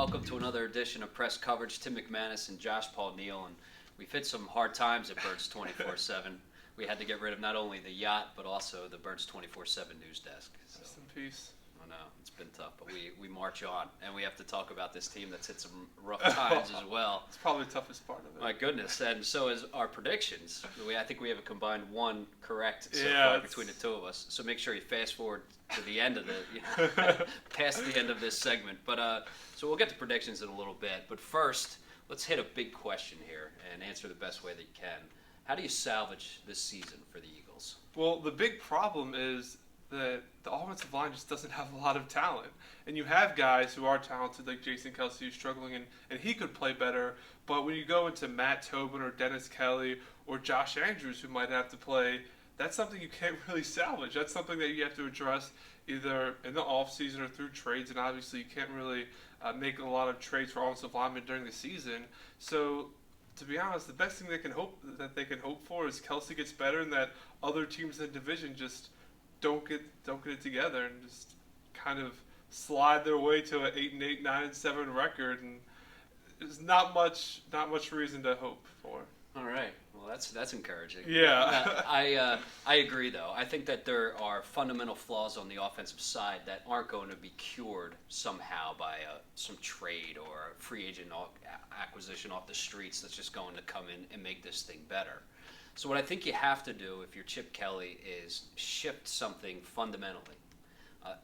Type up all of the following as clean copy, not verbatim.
welcome to another edition of Press Coverage. Tim McManus and Josh Paul Neal, and we've hit some hard times at Birds 24/7. We had to get rid of not only the yacht, but also the Birds 24/7 news desk. So, Rest in peace. I know, it's been tough, but we march on, and we have to talk about this team that's hit some rough times as well. It's probably the toughest part of it. My goodness, and so is our predictions. I think we have a combined one correct so Yeah, far between the two of us. So make sure you fast forward to the end of past the end of this segment. But so we'll get to predictions in a little bit. But first, let's hit a big question here and answer the best way that you can. How do you salvage this season for the Eagles? Well, the big problem is that the offensive line just doesn't have a lot of talent. And you have guys who are talented like Jason Kelsey who's struggling and he could play better. But when you go into Matt Tobin or Dennis Kelly or Josh Andrews who might have to play, that's something you can't really salvage. That's something that you have to address either in the offseason or through trades. And obviously you can't really make a lot of trades for offensive linemen during the season. So to be honest, the best thing they can hope for is Kelsey gets better and that other teams in the division just don't get it together and just kind of slide their way to an 8-8, 9-7 record, and there's not much reason to hope for. All right, well that's encouraging. Yeah, I agree though. I think that there are fundamental flaws on the offensive side that aren't going to be cured somehow by some trade or a free agent acquisition off the streets that's just going to come in and make this thing better. So what I think you have to do if you're Chip Kelly is shift something fundamentally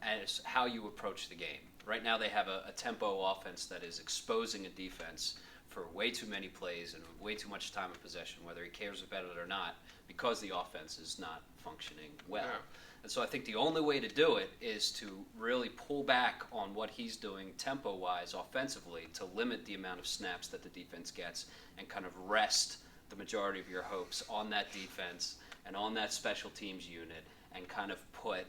as how you approach the game. Right now they have a tempo offense that is exposing a defense for way too many plays and way too much time of possession, whether he cares about it or not, because the offense is not functioning well. Yeah. And so I think the only way to do it is to really pull back on what he's doing tempo-wise offensively to limit the amount of snaps that the defense gets and kind of rest the majority of your hopes on that defense and on that special teams unit and kind of put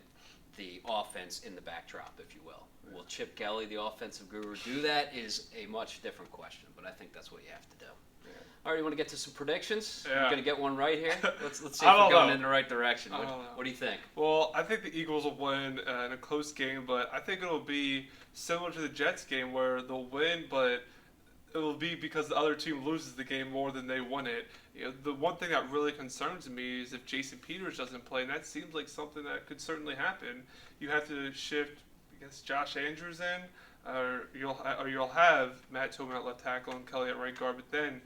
the offense in the backdrop, if you will. Will Chip Kelly, the offensive guru, do that is a much different question, but I think that's what you have to do. Yeah. All right, you want to get to some predictions? Yeah. You're going to get one right here? Let's see if we're going in the right direction. What do you think? Well, I think the Eagles will win in a close game, but I think it'll be similar to the Jets game where they'll win, but it'll be because the other team loses the game more than they win it. You know, the one thing that really concerns me is if Jason Peters doesn't play, and that seems like something that could certainly happen. You have to shift, I guess, Josh Andrews in, or you'll have Matt Tobin at left tackle and Kelly at right guard. But then,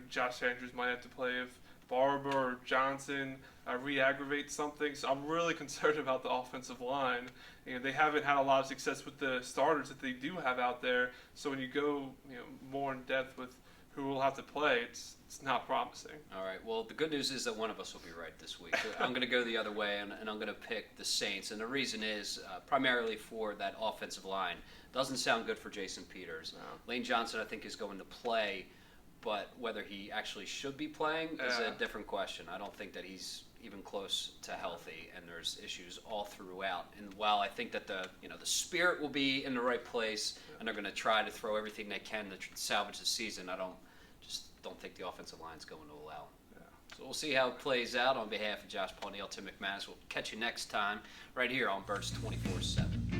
Josh Andrews might have to play if Barber or Johnson re-aggravate something. So I'm really concerned about the offensive line. They haven't had a lot of success with the starters that they do have out there. So when you go more in depth with who will have to play, it's not promising. All right. Well, the good news is that one of us will be right this week. I'm going to go the other way, and I'm going to pick the Saints. And the reason is primarily for that offensive line. Doesn't sound good for Jason Peters. No. Lane Johnson, I think, is going to play, but whether he actually should be playing is a different question. I don't think that he's even close to healthy, and there's issues all throughout. And while I think that the spirit will be in the right place, and they're going to try to throw everything they can to salvage the season, I don't think the offensive line's going to allow. Yeah. So we'll see how it plays out. On behalf of Josh Paul Neal, Tim McManus, we'll catch you next time right here on Birds 24/7.